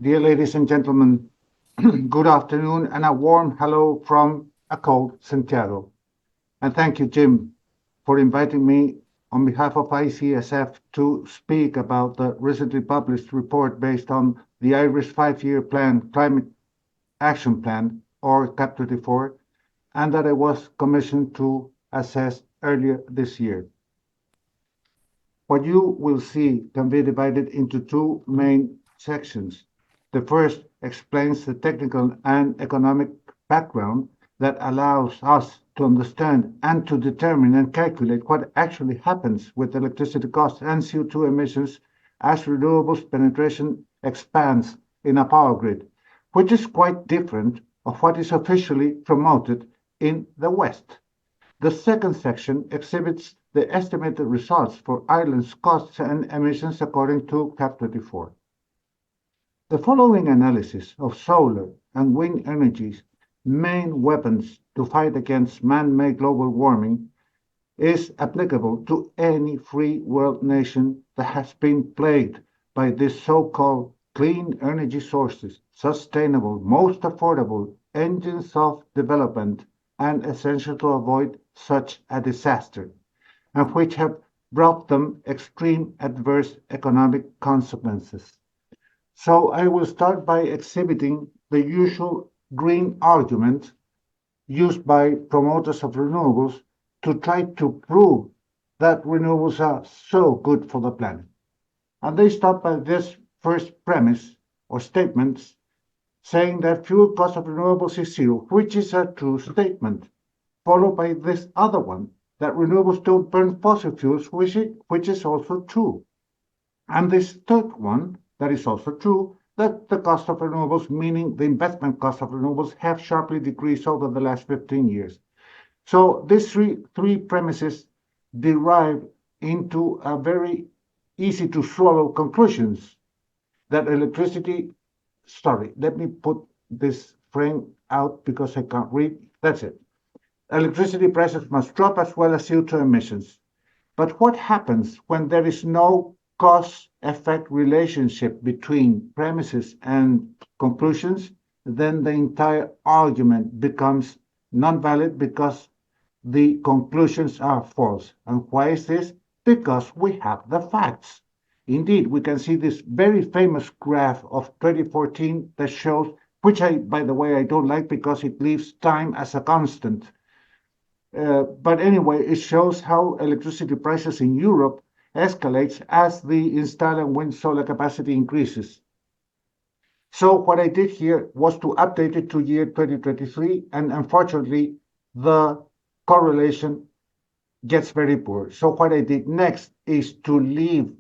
Dear ladies and gentlemen, good afternoon and a warm hello from a cold Santiago. And thank you, Jim, for inviting me on behalf of ICSF to speak about the recently published report based on the Irish five-year plan, Climate Action Plan, or CAP24, and that I was commissioned to assess earlier this year. What you will see can be divided into two main sections. The first explains the technical and economic background that allows us to understand and to determine and calculate what actually happens with electricity costs and CO2 emissions as renewables penetration expands in a power grid, which is quite different of what is officially promoted in the West. The second section exhibits the estimated results for Ireland's costs and emissions according to CAP24. The following analysis of solar and wind energy's main weapons to fight against man-made global warming is applicable to any free world nation that has been plagued by these so-called clean energy sources, sustainable, most affordable engines of development, and essential to avoid such a disaster, and which have brought them extreme adverse economic consequences. So I will start by exhibiting the usual green argument used by promoters of renewables to try to prove that renewables are so good for the planet. And they start by this first premise or statement saying that fuel cost of renewables is zero, which is a true statement, followed by this other one that renewables don't burn fossil fuels, which is also true. And this third one, that is also true, that the cost of renewables, meaning the investment cost of renewables, have sharply decreased over the last 15 years. So these three premises derive into a very easy to swallow conclusions that electricity, sorry, let me put this frame out because I can't read. That's it. Electricity prices must drop as well as CO2 emissions. But what happens when there is no cause-effect relationship between premises and conclusions? Then the entire argument becomes non-valid because the conclusions are false. And why is this? Because we have the facts. Indeed, we can see this very famous graph of 2014 that shows, which by the way, I don't like because it leaves time as a constant. But anyway, it shows how electricity prices in Europe escalates as the installed and wind solar capacity increases. So what I did here was to update it to year 2023, and unfortunately, the correlation gets very poor. So what I did next is to leave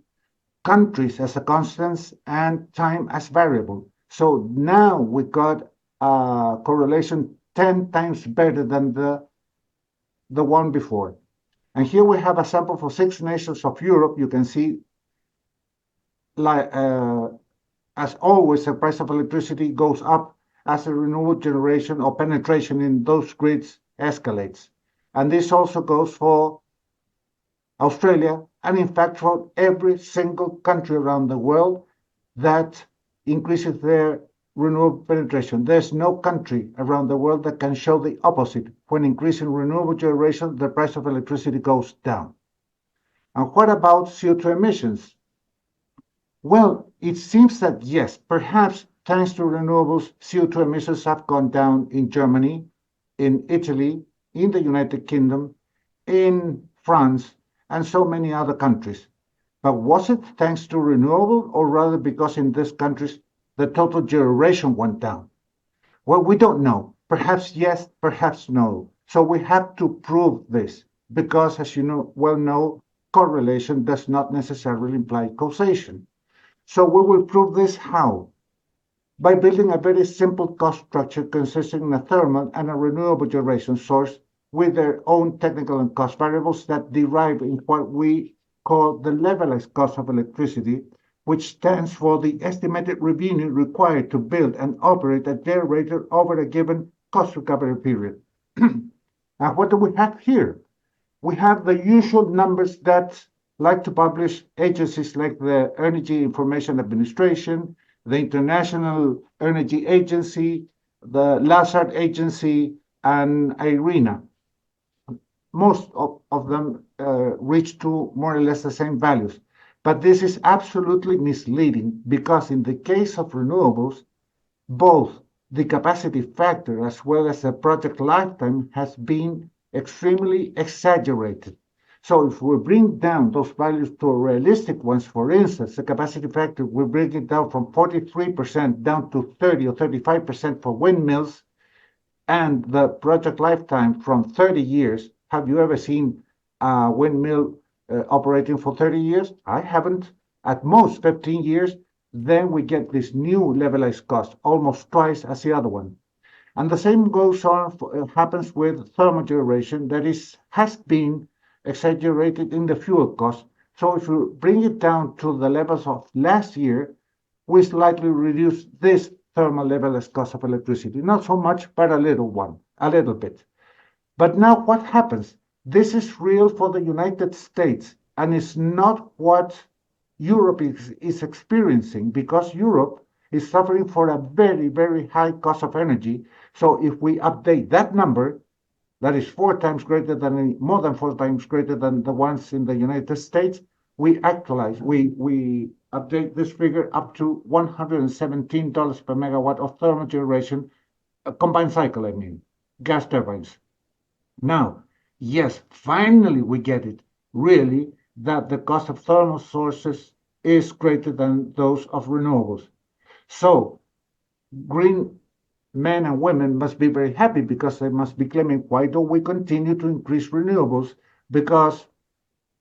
countries as a constant and time as variable. So now we got a correlation 10 times better than the one before. And here we have a sample for 6 nations of Europe. You can see, like, as always, the price of electricity goes up as the renewable generation or penetration in those grids escalates. And this also goes for Australia, and in fact for every single country around the world that increases their renewable penetration. There's no country around the world that can show the opposite. When increasing renewable generation, the price of electricity goes down. And what about CO2 emissions? Well, it seems that yes, perhaps thanks to renewables, CO2 emissions have gone down in Germany, in Italy, in the United Kingdom, in France, and so many other countries. But was it thanks to renewable, or rather because in these countries the total generation went down? Well, we don't know. Perhaps yes, perhaps no. So we have to prove this because, as you well know, correlation does not necessarily imply causation. So we will prove this how? By building a very simple cost structure consisting of a thermal and a renewable generation source with their own technical and cost variables that derive in what we call the levelized cost of electricity, which stands for the estimated revenue required to build and operate a generator over a given cost recovery period. And what do we have here? We have the usual numbers that like to publish agencies like the Energy Information Administration, the International Energy Agency, the Lazard Agency, and IRENA. Most of them reach to more or less the same values. But this is absolutely misleading because in the case of renewables, both the capacity factor as well as the project lifetime has been extremely exaggerated. So if we bring down those values to realistic ones, for instance, the capacity factor, we bring it down from 43% down to 30 or 35% for windmills, and the project lifetime from 30 years. Have you ever seen a windmill operating for 30 years? I haven't. At most 15 years, then we get this new levelized cost, almost twice as the other one. And the same goes on, happens with thermal generation that has been exaggerated in the fuel cost. So if you bring it down to the levels of last year, we slightly reduce this thermal levelized cost of electricity. Not so much, but a little bit. But now what happens? This is real for the United States, and it's not what Europe is experiencing, because Europe is suffering for a very, very high cost of energy. So if we update that number, that is more than 4 times greater than the ones in the United States, we update this figure up to $117 per megawatt of thermal generation, combined cycle, I mean, gas turbines. Now, yes, finally we get it, really, that the cost of thermal sources is greater than those of renewables. So, green men and women must be very happy because they must be claiming, why don't we continue to increase renewables? Because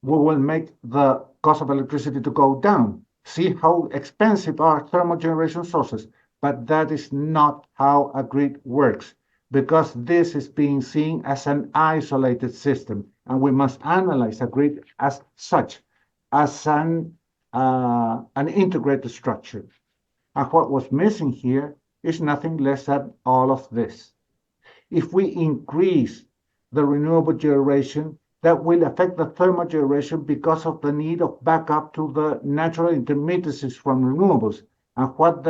we will make the cost of electricity to go down. See how expensive are thermal generation sources. But that is not how a grid works, because this is being seen as an isolated system, and we must analyze a grid as such, as an integrated structure. And what was missing here is nothing less than all of this. If we increase the renewable generation, that will affect the thermal generation because of the need of backup to the natural intermittencies from renewables. And what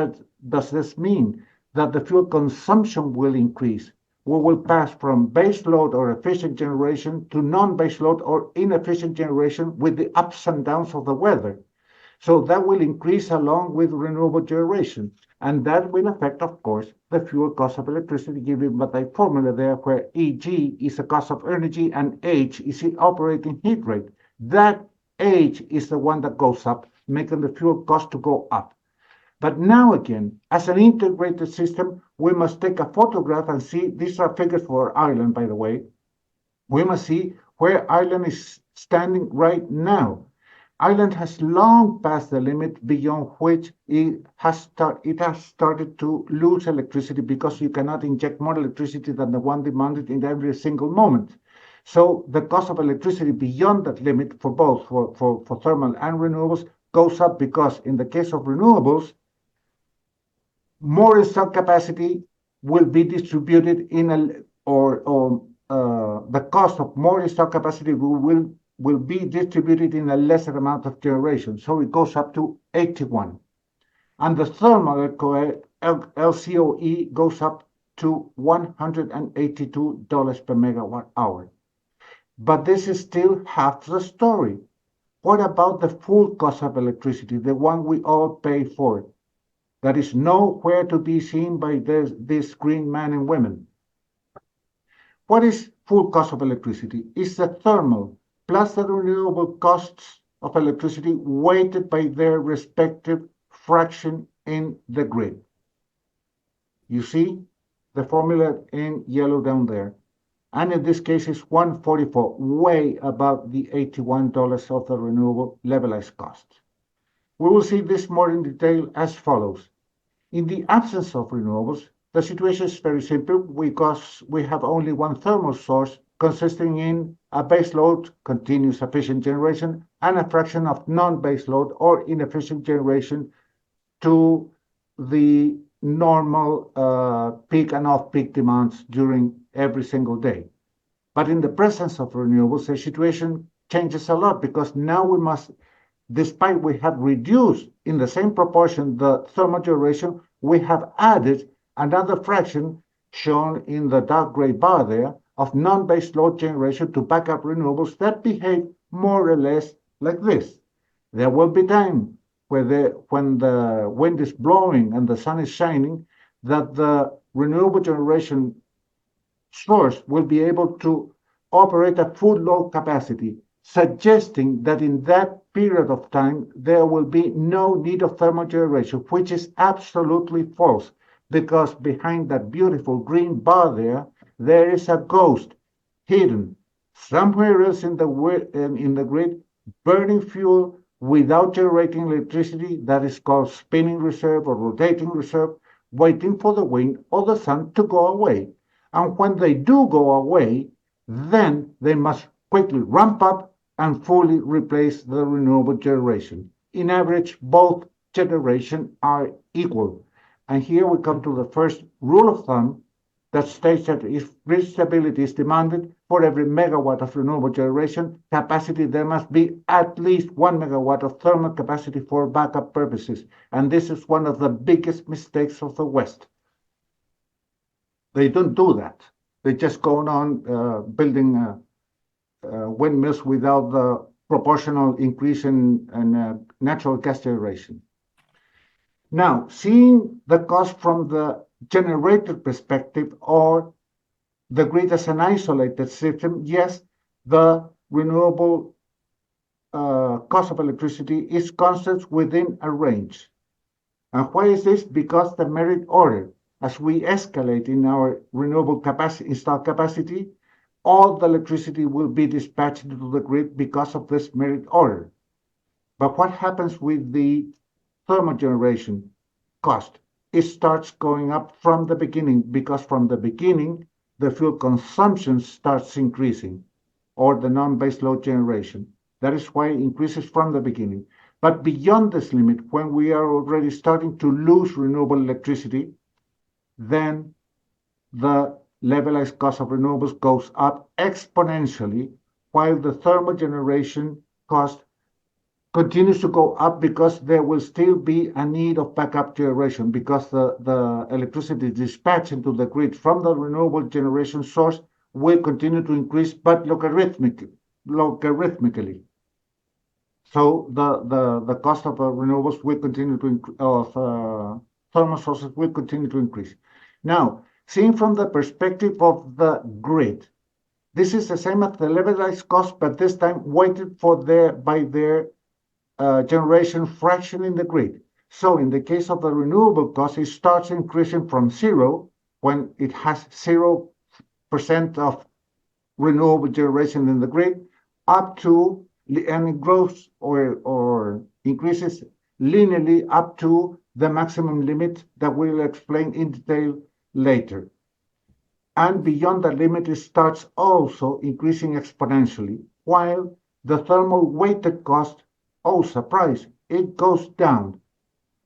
does this mean? That the fuel consumption will increase. We will pass from base load or efficient generation to non-base load or inefficient generation with the ups and downs of the weather. So that will increase along with renewable generation. And that will affect, of course, the fuel cost of electricity, given by the formula there, where EG is the cost of energy and H is the operating heat rate. That H is the one that goes up, making the fuel cost to go up. But now again, as an integrated system, we must take a photograph and see, these are figures for Ireland, by the way. We must see where Ireland is standing right now. Ireland has long passed the limit beyond which it has started to lose electricity, because you cannot inject more electricity than the one demanded in every single moment. So the cost of electricity beyond that limit for both for thermal and renewables goes up, because in the case of renewables, more installed capacity will be distributed the cost of more installed capacity will be distributed in a lesser amount of generation. So it goes up to 81. And the thermal LCOE goes up to $182 per megawatt hour. But this is still half the story. What about the full cost of electricity, the one we all pay for? That is nowhere to be seen by these green men and women. What is full cost of electricity? It's the thermal plus the renewable costs of electricity weighted by their respective fraction in the grid. You see the formula in yellow down there. And in this case, it's 144, way above the $81 of the renewable levelized cost. We will see this more in detail as follows. In the absence of renewables, the situation is very simple, because we have only one thermal source consisting in a base load, continuous efficient generation, and a fraction of non-base load or inefficient generation to the normal peak and off-peak demands during every single day. But in the presence of renewables, the situation changes a lot, because now we must despite we have reduced in the same proportion the thermal generation, we have added another fraction shown in the dark gray bar there of non-base load generation to backup renewables that behave more or less like this. There will be time when the wind is blowing and the sun is shining that the renewable generation source will be able to operate at full load capacity, suggesting that in that period of time there will be no need of thermal generation, which is absolutely false, because behind that beautiful green bar there is a ghost hidden somewhere else in the grid, burning fuel without generating electricity that is called spinning reserve or rotating reserve, waiting for the wind or the sun to go away. And when they do go away, then they must quickly ramp up and fully replace the renewable generation. In average, both generations are equal. And here we come to the first rule of thumb that states that if grid stability is demanded for every megawatt of renewable generation capacity, there must be at least 1 megawatt of thermal capacity for backup purposes. And this is one of the biggest mistakes of the West. They don't do that. They just go on building windmills without the proportional increase in natural gas generation. Now, seeing the cost from the generator perspective or the grid as an isolated system, yes, the renewable cost of electricity is constant within a range. And why is this? Because the merit order, as we escalate in our renewable capacity, installed capacity, all the electricity will be dispatched into the grid because of this merit order. But what happens with the thermal generation cost? It starts going up from the beginning, because from the beginning, the fuel consumption starts increasing, or the non-base load generation. That is why it increases from the beginning. But beyond this limit, when we are already starting to lose renewable electricity, then the levelized cost of renewables goes up exponentially, while the thermal generation cost continues to go up because there will still be a need of backup generation, because the electricity dispatched into the grid from the renewable generation source will continue to increase, but logarithmically. So the cost of renewables will continue to thermal sources will continue to increase. Now, seen from the perspective of the grid, this is the same as the levelized cost, but this time weighted by their generation fraction in the grid. So in the case of the renewable cost, it starts increasing from 0 when it has 0% of renewable generation in the grid, up to, and it grows or increases linearly up to the maximum limit that we'll explain in detail later. And beyond that limit, it starts also increasing exponentially, while the thermal weighted cost, oh surprise, it goes down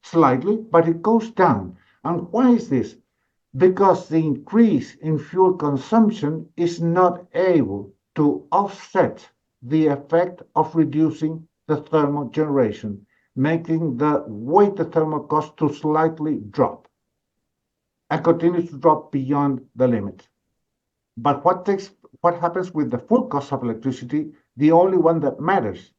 slightly, but it goes down. And why is this? Because the increase in fuel consumption is not able to offset the effect of reducing the thermal generation, making the weighted thermal cost to slightly drop and continues to drop beyond the limit. But what happens with the full cost of electricity, the only one that matters?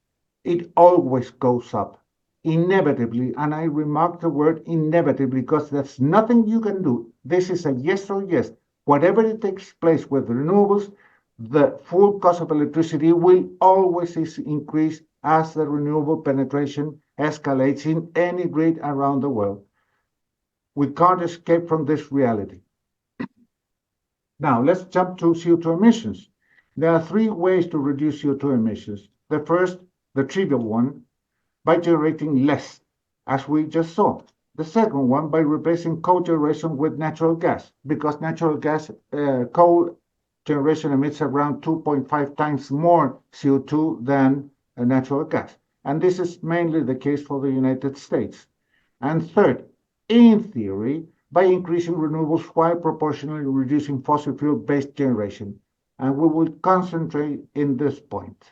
It always goes up, inevitably, and I remark the word inevitably because there's nothing you can do. This is a yes or yes. Whatever it takes place with renewables, the full cost of electricity will always increase as the renewable penetration escalates in any grid around the world. We can't escape from this reality. Now, let's jump to CO2 emissions. There are three ways to reduce CO2 emissions. The first, the trivial one, by generating less, as we just saw. The second one, by replacing coal generation with natural gas, because coal generation emits around 2.5 times more CO2 than natural gas. And this is mainly the case for the United States. And third, in theory, by increasing renewables while proportionally reducing fossil fuel-based generation. And we will concentrate in this point.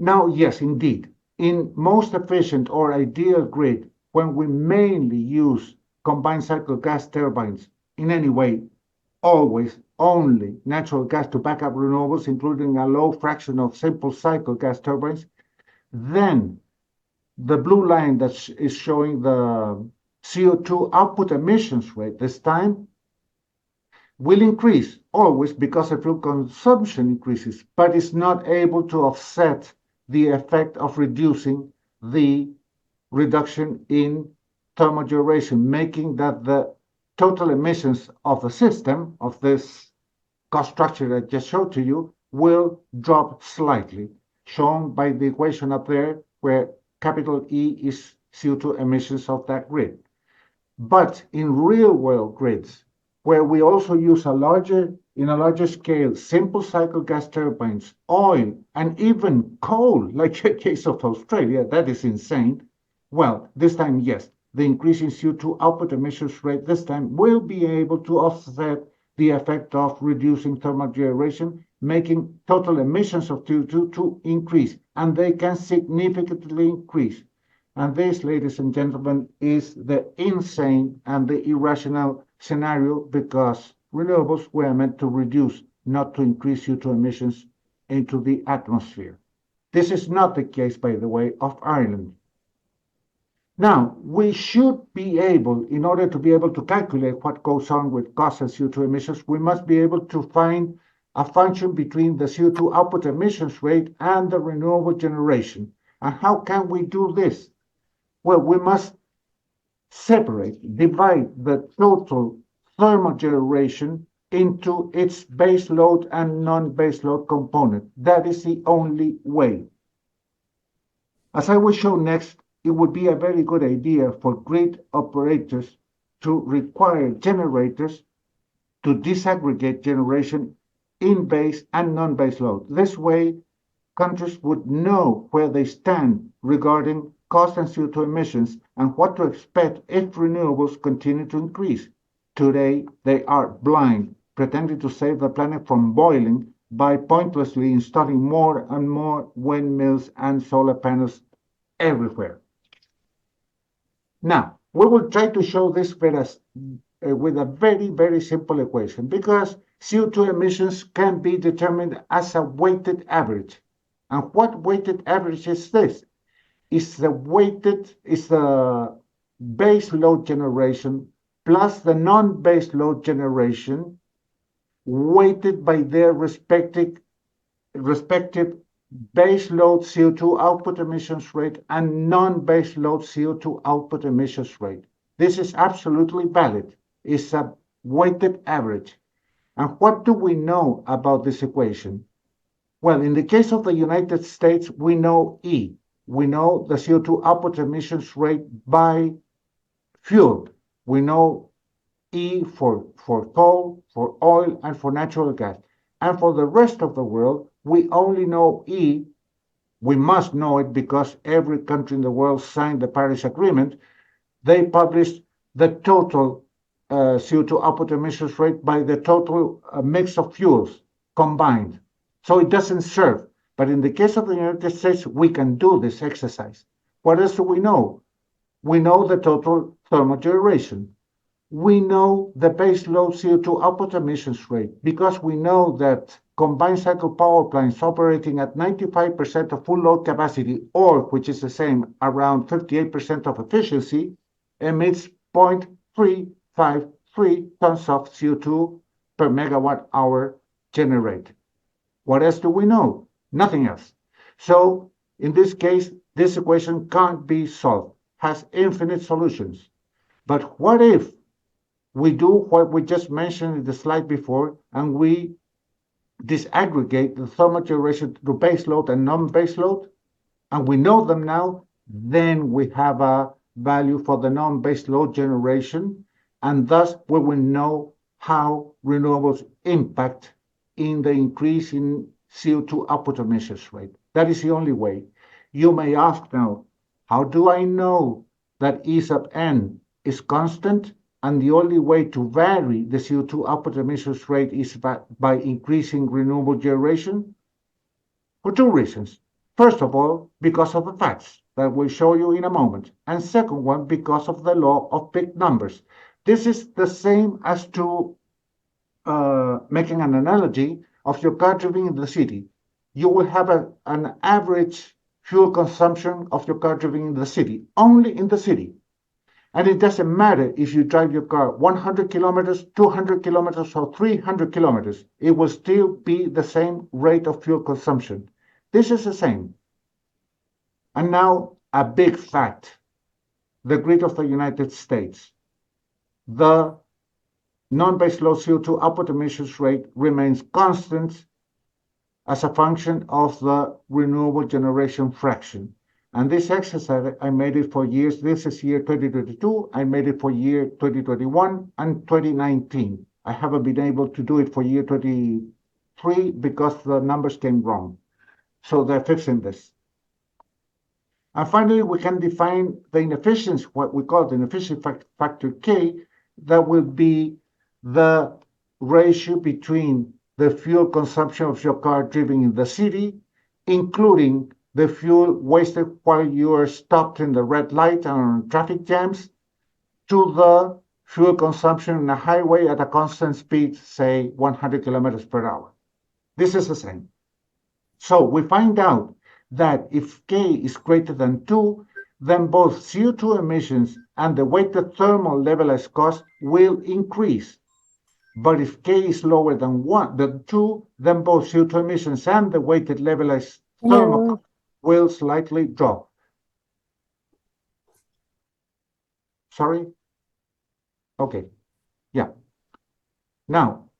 Now, yes, indeed, in most efficient or ideal grid, when we mainly use combined cycle gas turbines in any way, always only natural gas to back up renewables, including a low fraction of simple cycle gas turbines, then the blue line that is showing the CO2 output emissions rate this time will increase always because the fuel consumption increases, but is not able to offset the effect of reducing the reduction in thermal duration, making that the total emissions of the system, of this cost structure I just showed to you, will drop slightly, shown by the equation up there, where capital E is CO2 emissions of that grid. But in real world grids, where we also use in a larger scale, simple cycle gas turbines, oil, and even coal, like the case of Australia, that is insane. Well, this time, yes, the increase in CO2 output emissions rate this time will be able to offset the effect of reducing thermal generation, making total emissions of CO2 to increase, and they can significantly increase. And this, ladies and gentlemen, is the insane and the irrational scenario because renewables were meant to reduce, not to increase CO2 emissions into the atmosphere. This is not the case, by the way, of Ireland. Now, we should be able, in order to be able to calculate what goes on with cost and CO2 emissions, we must be able to find a function between the CO2 output emissions rate and the renewable generation. And how can we do this? Well, we must divide the total thermal generation into its base load and non-base load component. That is the only way. As I will show next, it would be a very good idea for grid operators to require generators to disaggregate generation in base and non-base load. This way, countries would know where they stand regarding cost and CO2 emissions and what to expect if renewables continue to increase. Today, they are blind, pretending to save the planet from boiling by pointlessly installing more and more windmills and solar panels everywhere. Now, we will try to show this with a very, very simple equation because CO2 emissions can be determined as a weighted average. And what weighted average is this? Is the base load generation plus the non-base load generation weighted by their respective base load CO2 output emissions rate and non-base load CO2 output emissions rate. This is absolutely valid. It's a weighted average. And what do we know about this equation? Well, in the case of the United States, we know E. We know the CO2 output emissions rate by fuel. We know E for coal, for oil, and for natural gas. And for the rest of the world, we only know E. We must know it because every country in the world signed the Paris Agreement. They published the total CO2 output emissions rate by the total mix of fuels combined. So it doesn't serve. But in the case of the United States, we can do this exercise. What else do we know? We know the total thermal generation. We know the base load CO2 output emissions rate because we know that combined cycle power plants operating at 95% of full load capacity, or which is the same, around 58% of efficiency, emits 0.353 tons of CO2 per megawatt hour generated. What else do we know? Nothing else. So in this case, this equation can't be solved, has infinite solutions. But what if we do what we just mentioned in the slide before, and we disaggregate the thermal generation to base load and non-base load, and we know them now, then we have a value for the non-base load generation, and thus we will know how renewables impact in the increase in CO2 output emissions rate. That is the only way. You may ask now, how do I know that E sub n is constant? And the only way to vary the CO2 output emissions rate is by increasing renewable generation? For two reasons. First of all, because of the facts that we'll show you in a moment. And second one, because of the law of big numbers. This is the same as to making an analogy of your car driving in the city. You will have an average fuel consumption of your car driving in the city, only in the city. And it doesn't matter if you drive your car 100 kilometers, 200 kilometers, or 300 kilometers. It will still be the same rate of fuel consumption. This is the same. And now a big fact, the grid of the United States. The non-baseload CO2 output emissions rate remains constant as a function of the renewable generation fraction. And this exercise, I made it for years. This is year 2022. I made it for year 2021 and 2019. I haven't been able to do it for year 23 because the numbers came wrong. So they're fixing this. And finally, we can define the inefficiency, what we call the inefficiency factor K, that will be the ratio between the fuel consumption of your car driven in the city, including the fuel wasted while you are stopped in the red light and on traffic jams, to the fuel consumption on a highway at a constant speed, say 100 kilometers per hour. This is the same. So we find out that if K is greater than 2, then both CO2 emissions and the weighted thermal levelized cost will increase. But if K is lower than 2, then both CO2 emissions and the weighted levelized thermal cost will slightly drop. Sorry? Okay. Yeah. Now,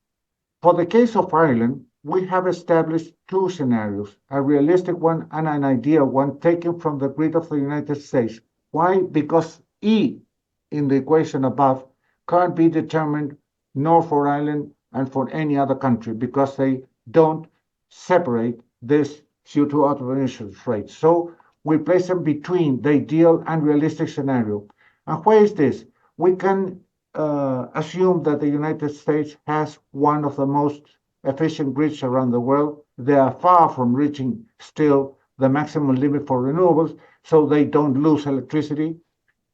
for the case of Ireland, we have established two scenarios, a realistic one and an ideal one taken from the grid of the United States. Why? Because E in the equation above can't be determined nor for Ireland and for any other country because they don't separate this CO2 out of emissions rate. So we place them between the ideal and realistic scenario. And why is this? We can assume that the United States has one of the most efficient grids around the world. They are far from reaching still the maximum limit for renewables, so they don't lose electricity.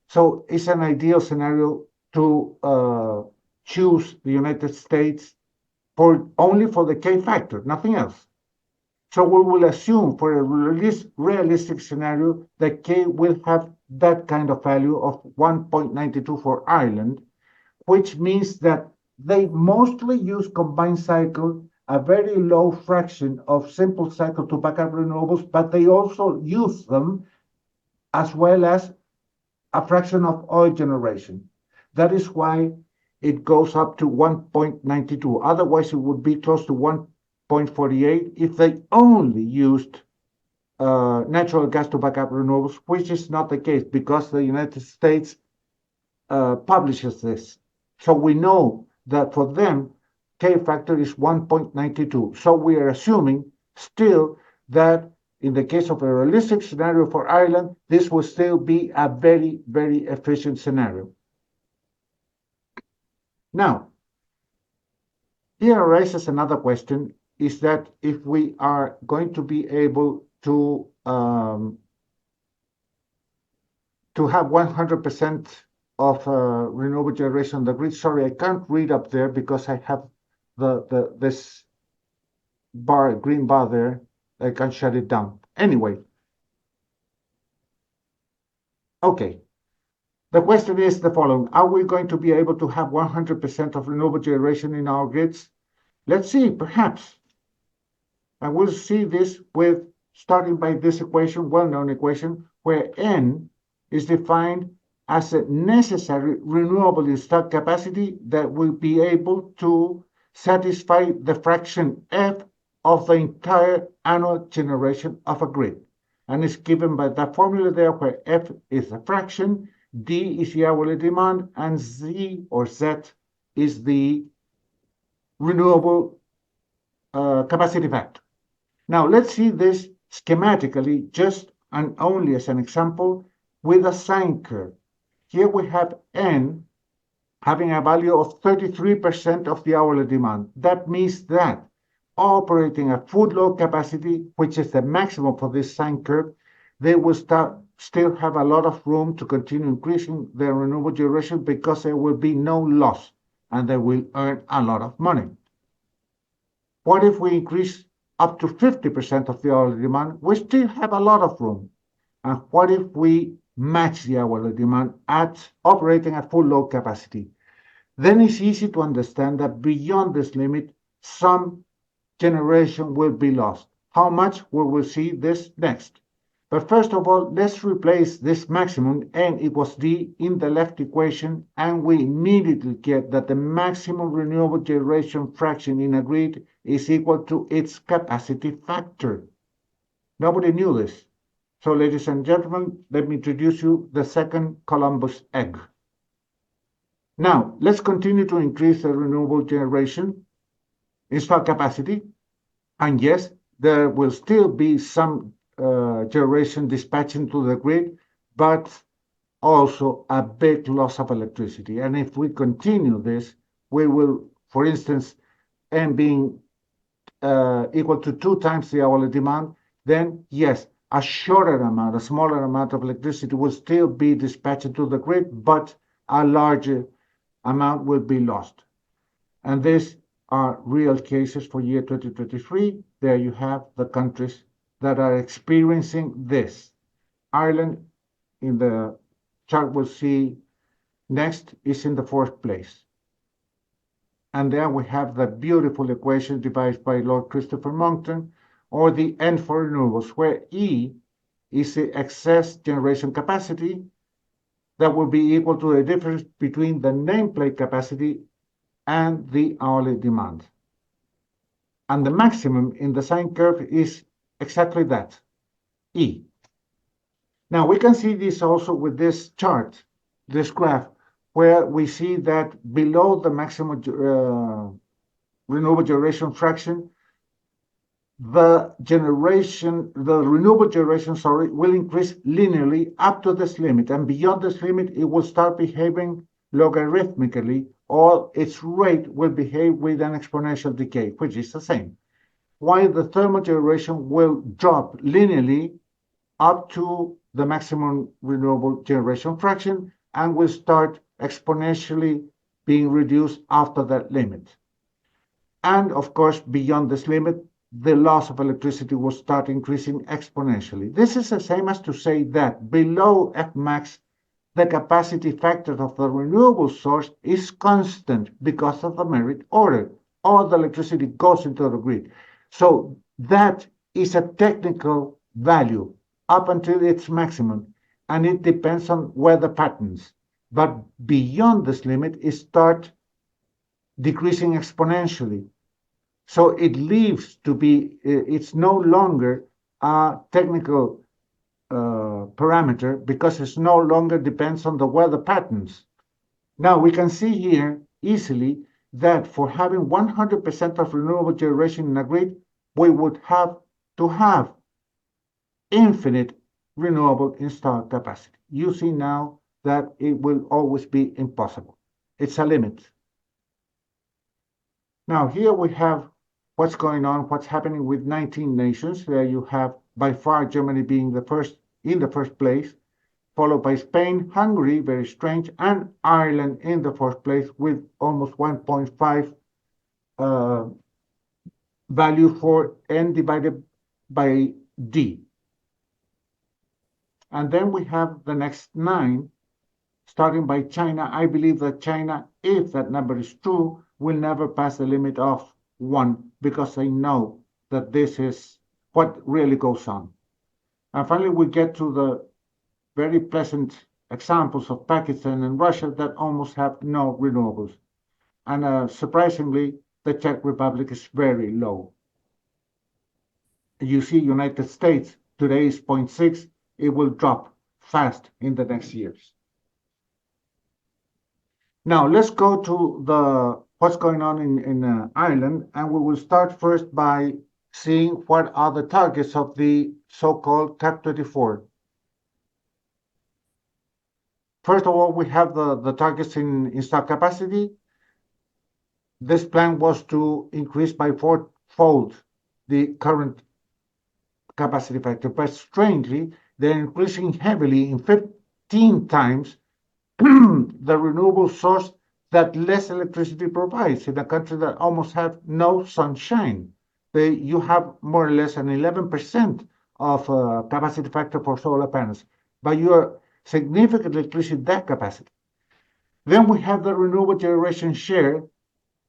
So it's an ideal scenario to choose the United States for only for the K factor, nothing else. So we will assume for a realistic scenario that K will have that kind of value of 1.92 for Ireland, which means that they mostly use combined cycle, a very low fraction of simple cycle to backup renewables, but they also use them as well as a fraction of oil generation. That is why it goes up to 1.92. Otherwise, it would be close to 1.48 if they only used natural gas to back up renewables, which is not the case because the United States publishes this. So we know that for them, K factor is 1.92. So we are assuming still that in the case of a realistic scenario for Ireland, this will still be a very, very efficient scenario. Now, here arises another question, is that if we are going to be able to have 100% of renewable generation on the grid. Sorry, I can't read up there because I have this bar, green bar there. I can shut it down. Anyway. Okay. The question is the following. Are we going to be able to have 100% of renewable generation in our grids? Let's see, perhaps. And we'll see this with starting by this equation, well-known equation, where N is defined as a necessary renewable installed capacity that will be able to satisfy the fraction F of the entire annual generation of a grid. And it's given by that formula there where F is the fraction, D is the hourly demand, and Z or Z is the renewable capacity factor. Now let's see this schematically just and only as an example with a sine curve. Here we have N having a value of 33% of the hourly demand. That means that operating at full load capacity, which is the maximum for this sine curve, they will still have a lot of room to continue increasing their renewable generation because there will be no loss and they will earn a lot of money. What if we increase up to 50% of the hourly demand? We still have a lot of room. And what if we match the hourly demand at operating at full load capacity? Then it's easy to understand that beyond this limit, some generation will be lost. How much? We will see this next. But first of all, let's replace this maximum n equals d in the left equation, and we immediately get that the maximum renewable generation fraction in a grid is equal to its capacity factor. Nobody knew this. So, ladies and gentlemen, let me introduce you the second Columbus egg. Now, let's continue to increase the renewable generation installed capacity. And yes, there will still be some generation dispatching to the grid, but also a big loss of electricity. And if we continue this, we will, for instance, N being equal to 2 times the hourly demand, then yes, a shorter amount, a smaller amount of electricity will still be dispatched to the grid, but a larger amount will be lost. And these are real cases for year 2023. There you have the countries that are experiencing this. Ireland, in the chart we'll see next, is in the 4th place. And there we have the beautiful equation devised by Lord Christopher Monckton, or the N for renewables, where E is the excess generation capacity that will be equal to the difference between the nameplate capacity and the hourly demand. And the maximum in the sine curve is exactly that, E. Now we can see this also with this chart, this graph, where we see that below the maximum renewable generation fraction, the renewable generation, will increase linearly up to this limit. And beyond this limit, it will start behaving logarithmically, or its rate will behave with an exponential decay, which is the same. While the thermal generation will drop linearly up to the maximum renewable generation fraction and will start exponentially being reduced after that limit. And of course, beyond this limit, the loss of electricity will start increasing exponentially. This is the same as to say that below Fmax, the capacity factor of the renewable source is constant because of the merit order. All the electricity goes into the grid. So that is a technical value up until its maximum, and it depends on weather patterns. But beyond this limit, it starts decreasing exponentially. So it leaves to be, it's no longer a technical parameter because it no longer depends on the weather patterns. Now we can see here easily that for having 100% of renewable generation in a grid, we would have to have infinite renewable installed capacity. You see now that it will always be impossible. It's a limit. Now here we have what's going on, what's happening with 19 nations. There you have by far Germany being in the first place, followed by Spain, Hungary, very strange, and Ireland in the 4th place with almost 1.5 value for N divided by D. And then we have the next 9, starting by China. I believe that China, if that number is true, will never pass the limit of 1 because they know that this is what really goes on. And finally, we get to the very pleasant examples of Pakistan and Russia that almost have no renewables. And surprisingly, the Czech Republic is very low. You see United States, today is 0.6, it will drop fast in the next years. Now let's go to what's going on in Ireland, and we will start first by seeing what are the targets of the so-called CAP24. First of all, we have the targets in installed capacity. This plan was to increase by fold the current capacity factor, but strangely, they're increasing heavily in 15 times the renewable source that less electricity provides in a country that almost have no sunshine. You have more or less an 11% of capacity factor for solar panels, but you are significantly increasing that capacity. Then we have the renewable generation share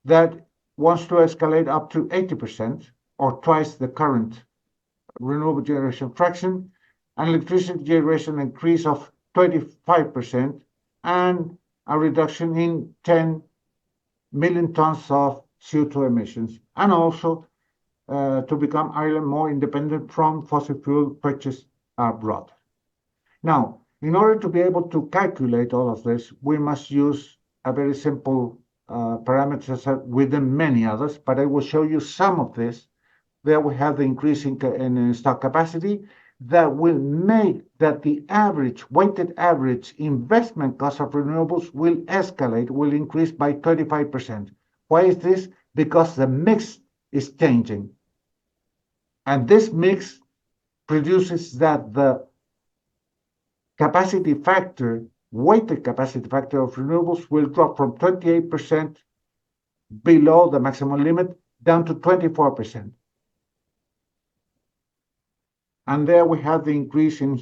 that wants to escalate up to 80% or twice the current renewable generation fraction, an electricity generation increase of 25%, and a reduction in 10 million tons of CO2 emissions, and also to become Ireland more independent from fossil fuel purchase abroad. Now, in order to be able to calculate all of this, we must use a very simple parameters within many others, but I will show you some of this. There we have the increase in installed capacity that will make that the weighted average investment cost of renewables will escalate, will increase by 35%. Why is this? Because the mix is changing. And this mix produces that the capacity factor, weighted capacity factor of renewables will drop from 28% below the maximum limit down to 24%. And there we have the increase in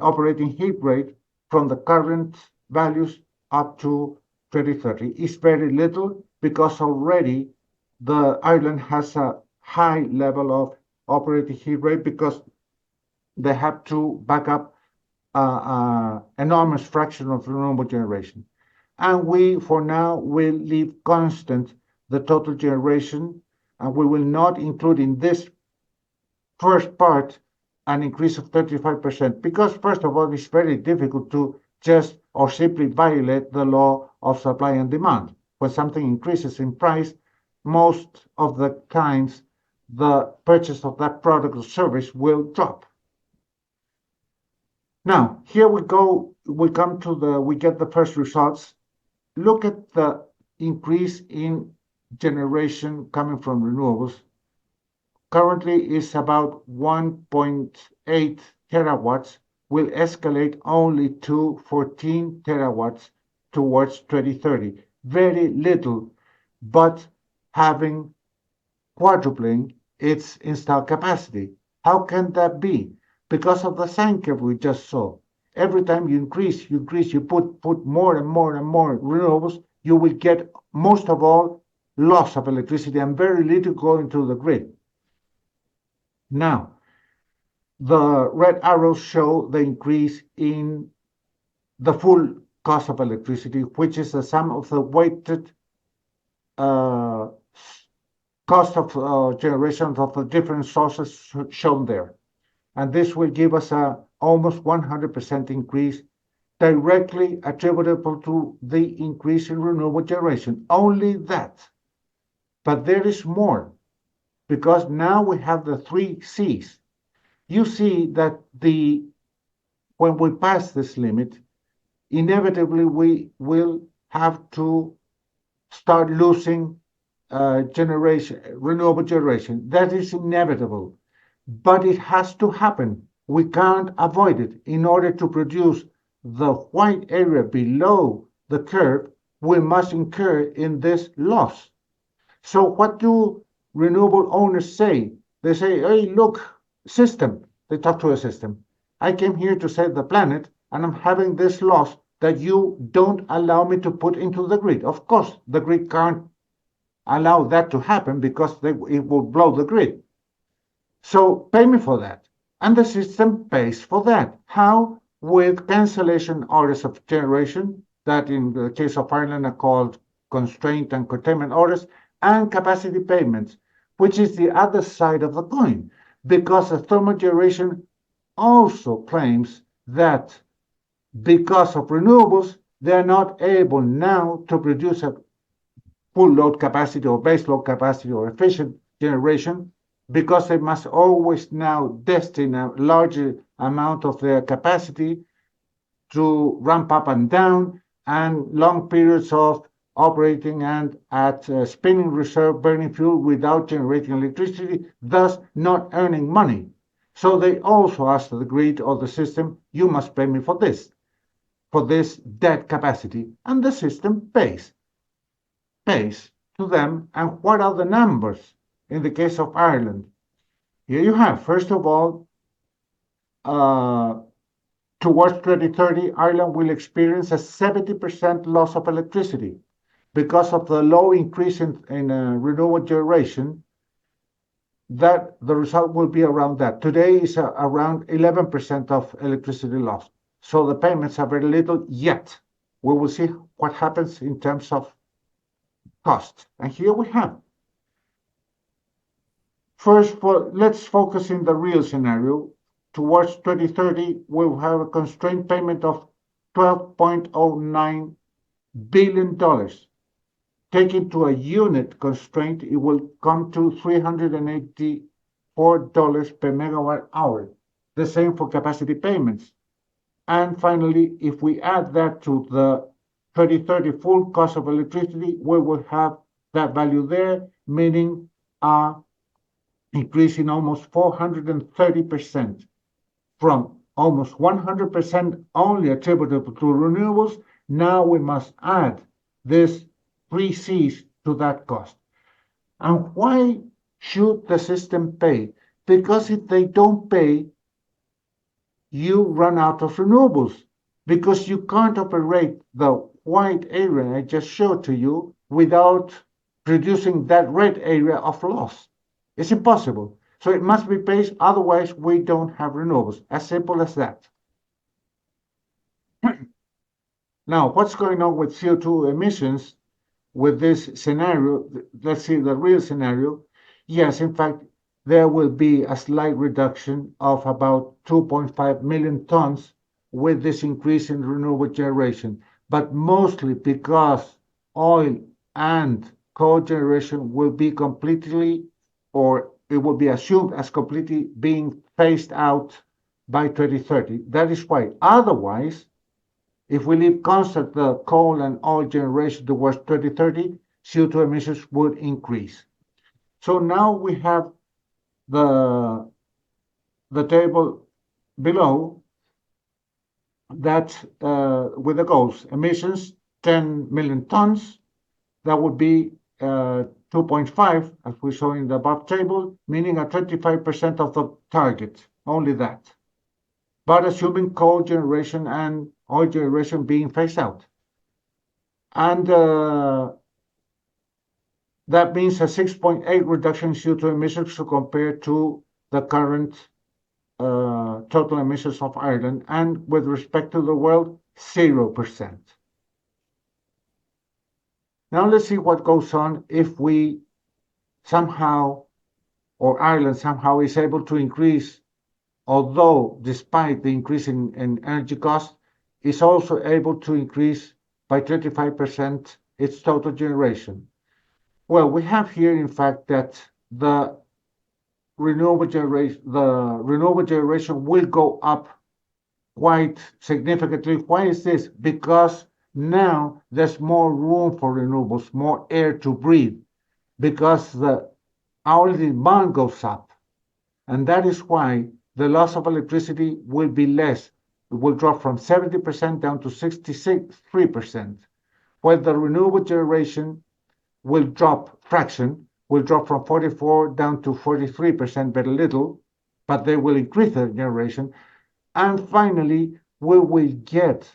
operating heat rate from the current values up to 2030. It's very little because already the Ireland has a high level of operating heat rate because they have to back up enormous fraction of renewable generation. And we, for now, will leave constant the total generation, and we will not include in this first part an increase of 35%, because first of all, it's very difficult to just or simply violate the law of supply and demand. When something increases in price, most of the times the purchase of that product or service will drop. Now, here we get the first results. Look at the increase in generation coming from renewables. Currently is about 1.8 terawatts, will escalate only to 14 terawatts towards 2030. Very little, but having quadrupling its installed capacity. How can that be? Because of the sine curve we just saw. Every time you increase, you put more and more and more renewables, you will get most of all loss of electricity and very little going to the grid. Now, the red arrows show the increase in the full cost of electricity, which is the sum of the weighted cost of generation of the different sources shown there. And this will give us a almost 100% increase directly attributable to the increase in renewable generation. Only that. But there is more, because now we have the 3 C's. You see that when we pass this limit, inevitably we will have to start losing renewable generation. That is inevitable, but it has to happen. We can't avoid it. In order to produce the white area below the curve, we must incur in this loss. So what do renewable owners say? They say, hey, look, system. They talk to a system. I came here to save the planet, and I'm having this loss that you don't allow me to put into the grid. Of course, the grid can't allow that to happen because it will blow the grid. So pay me for that. And the system pays for that. How? With cancellation orders of generation, that in the case of Ireland are called constraint and curtailment orders, and capacity payments, which is the other side of the coin, because the thermal generation also claims that because of renewables, they're not able now to produce a full load capacity or base load capacity or efficient generation, because they must always now destine a larger amount of their capacity to ramp up and down and long periods of operating and at spinning reserve burning fuel without generating electricity, thus not earning money. So they also ask the grid or the system, you must pay me for this dead capacity. And the system pays to them. And what are the numbers in the case of Ireland? Here you have, first of all, uh, towards 2030, Ireland will experience a 70% loss of electricity because of the low increase in renewable generation. That the result will be around that. Today is around 11% of electricity loss. So the payments are very little yet. We will see what happens in terms of cost. And here we have. First, let's focus in the real scenario. Towards 2030, we'll have a constrained payment of $12.09 billion. Taken to a unit constraint, it will come to $384 per megawatt hour. The same for capacity payments. And finally, if we add that to the 2030 full cost of electricity, we will have that value there, meaning a increase in almost 430% from almost 100% only attributable to renewables. Now we must add this 3Cs to that cost. And why should the system pay? Because if they don't pay, you run out of renewables, because you can't operate the white area I just showed to you without reducing that red area of loss. It's impossible. So it must be paid, otherwise we don't have renewables. As simple as that. Now, what's going on with CO2 emissions with this scenario? Let's see the real scenario. Yes, in fact, there will be a slight reduction of about 2.5 million tons with this increase in renewable generation, but mostly because oil and coal generation will be completely, or it will be assumed as completely being phased out by 2030. That is why. Otherwise, if we leave constant the coal and oil generation towards 2030, CO2 emissions would increase. So now we have the table below that with the goals: emissions 10 million tons, that would be 2.5 as we saw in the above table, meaning a 25% of the target, only that, but assuming coal generation and oil generation being phased out. And that means a 6.8 reduction in CO2 emissions compared to the current total emissions of Ireland, and with respect to the world, 0%. Now let's see what goes on if we somehow, or Ireland somehow is able to increase, although despite the increase in energy costs, is also able to increase by 25% its total generation. Well, we have here, in fact, that the renewable generation will go up quite significantly. Why is this? Because now there's more room for renewables, more air to breathe, because the hourly demand goes up. And that is why the loss of electricity will be less. It will drop from 70% down to 63%, while the renewable generation will drop will drop from 44 down to 43%, very little, but they will increase their generation. And finally, we will get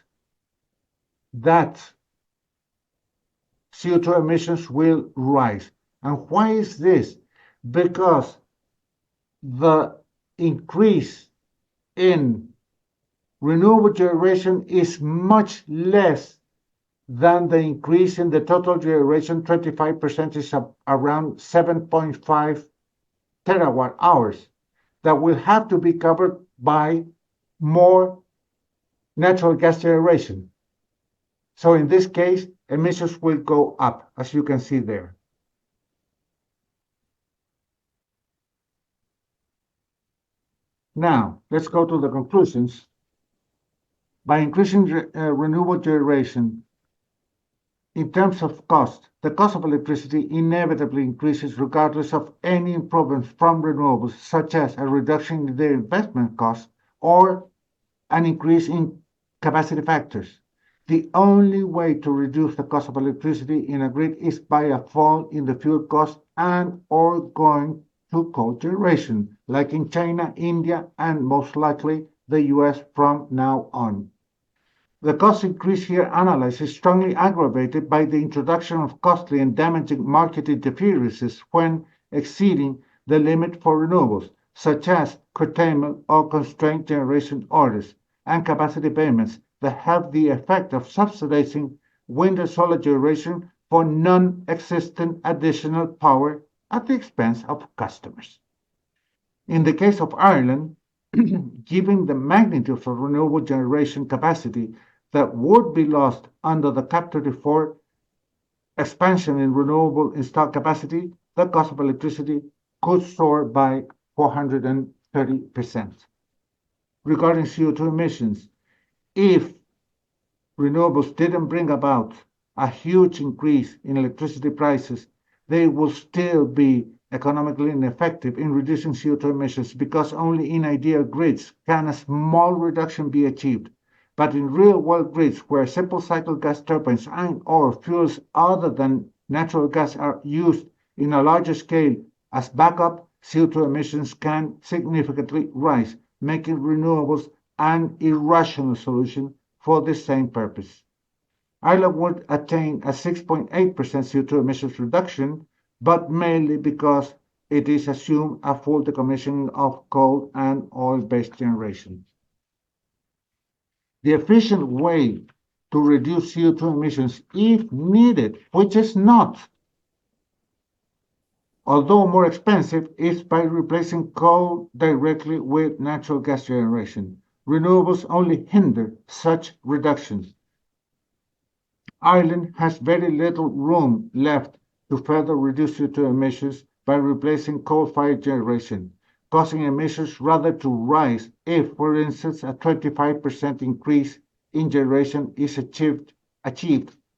that CO2 emissions will rise. And why is this? Because the increase in renewable generation is much less than the increase in the total generation. 25% is around 7.5 terawatt hours that will have to be covered by more natural gas generation. So in this case, emissions will go up, as you can see there. Now, let's go to the conclusions. By increasing renewable generation, In terms of cost, the cost of electricity inevitably increases regardless of any improvements from renewables, such as a reduction in their investment cost or an increase in capacity factors. The only way to reduce the cost of electricity in a grid is by a fall in the fuel cost and or going to coal generation, like in China, India, and most likely the US from now on. The cost increase here analyzed is strongly aggravated by the introduction of costly and damaging market interferences when exceeding the limit for renewables, such as curtailment or constrained generation orders, and capacity payments that have the effect of subsidizing wind and solar generation for non-existent additional power at the expense of customers. In the case of Ireland, given the magnitude of renewable generation capacity that would be lost under the CAP34 expansion in renewable installed capacity, the cost of electricity could soar by 430%. Regarding CO2 emissions, if renewables didn't bring about a huge increase in electricity prices, they will still be economically ineffective in reducing CO2 emissions because only in ideal grids can a small reduction be achieved. But in real-world grids where simple cycle gas turbines and or fuels other than natural gas are used in a larger scale as backup, CO2 emissions can significantly rise, making renewables an irrational solution for the same purpose. Ireland would attain a 6.8% CO2 emissions reduction, but mainly because it is assumed a full decommissioning of coal and oil-based generation. The efficient way to reduce CO2 emissions, if needed, which is not, although more expensive, is by replacing coal directly with natural gas generation. Renewables only hinder such reductions. Ireland has very little room left to further reduce CO2 emissions by replacing coal-fired generation, causing emissions rather to rise if, for instance, a 25% increase in generation is achieved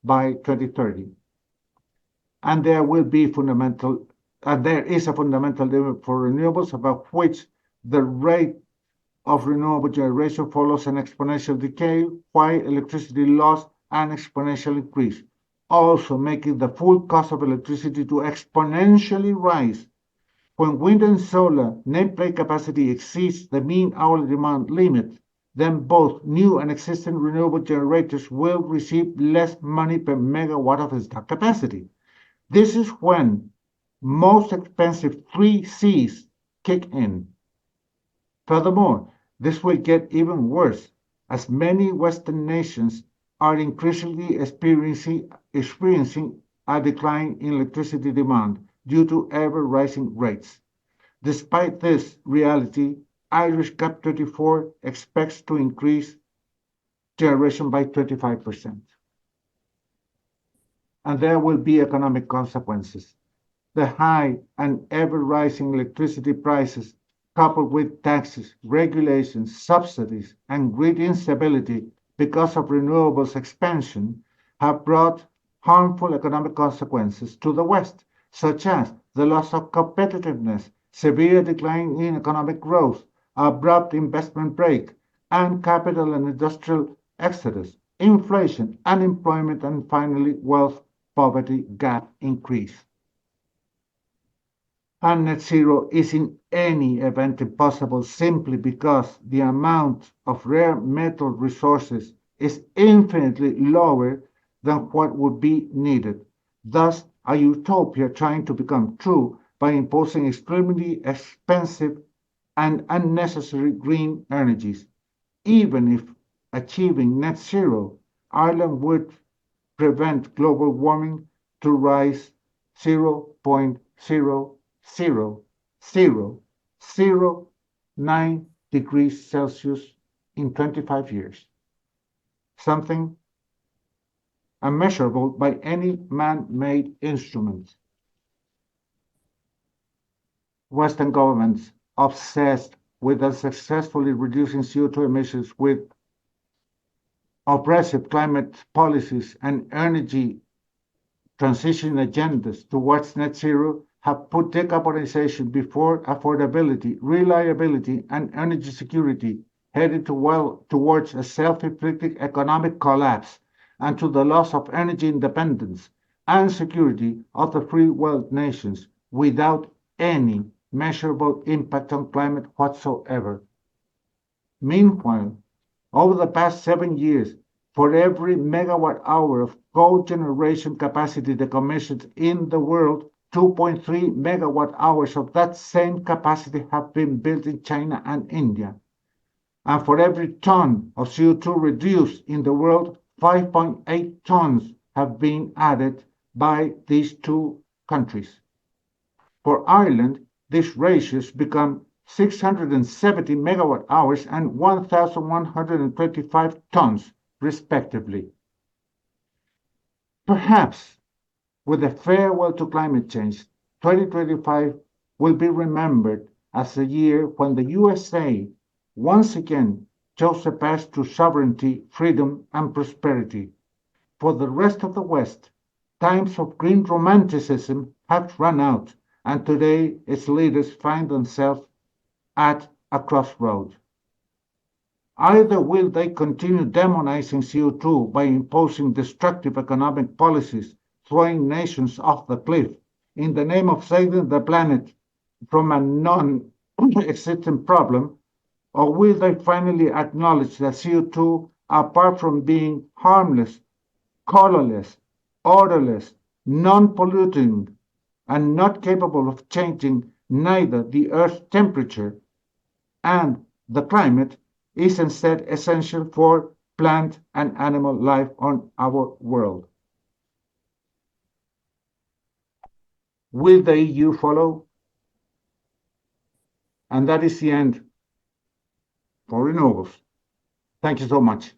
by 2030. And there is a fundamental limit for renewables about which the rate of renewable generation follows an exponential decay, while electricity loss an exponential increase, also making the full cost of electricity to exponentially rise. When wind and solar nameplate capacity exceeds the mean hourly demand limit, then both new and existing renewable generators will receive less money per megawatt of installed capacity. This is when most expensive 3Cs kick in. Furthermore, this will get even worse, as many Western nations are increasingly experiencing a decline in electricity demand due to ever-rising rates. Despite this reality, Irish CAP34 expects to increase generation by 25%. And there will be economic consequences. The high and ever-rising electricity prices, coupled with taxes, regulations, subsidies, and grid instability because of renewables expansion, have brought harmful economic consequences to the West, such as the loss of competitiveness, severe decline in economic growth, abrupt investment break, and capital and industrial exodus, inflation, unemployment, and finally wealth-poverty gap increase. And net zero is in any event impossible simply because the amount of rare metal resources is infinitely lower than what would be needed. Thus, a utopia trying to become true by imposing extremely expensive and unnecessary green energies. Even if achieving net zero, Ireland would prevent global warming to rise 0.00009 degrees Celsius in 25 years, something unmeasurable by any man-made instrument. Western governments obsessed with unsuccessfully reducing CO2 emissions with oppressive climate policies and energy transition agendas towards net zero have put decarbonization before affordability, reliability, and energy security, headed towards a self-inflicted economic collapse and to the loss of energy independence and security of the free world nations without any measurable impact on climate whatsoever. Meanwhile, over the past 7 years, for every megawatt hour of coal generation capacity decommissioned in the world, 2.3 megawatt hours of that same capacity have been built in China and India. And for every ton of CO2 reduced in the world, 5.8 tons have been added by these two countries. For Ireland, these ratios become 670 megawatt hours and 1,125 tons, respectively. Perhaps, with a farewell to climate change, 2025 will be remembered as a year when the USA once again chose a path to sovereignty, freedom, and prosperity. For the rest of the West, times of green romanticism have run out, and today its leaders find themselves at a crossroad. Either will they continue demonizing CO2 by imposing destructive economic policies, throwing nations off the cliff in the name of saving the planet from a non-existent problem, or will they finally acknowledge that CO2, apart from being harmless, colorless, odorless, non-polluting, and not capable of changing neither the Earth's temperature and the climate, is instead essential for plant and animal life on our world? Will the EU follow? And that is the end for renewables. Thank you so much.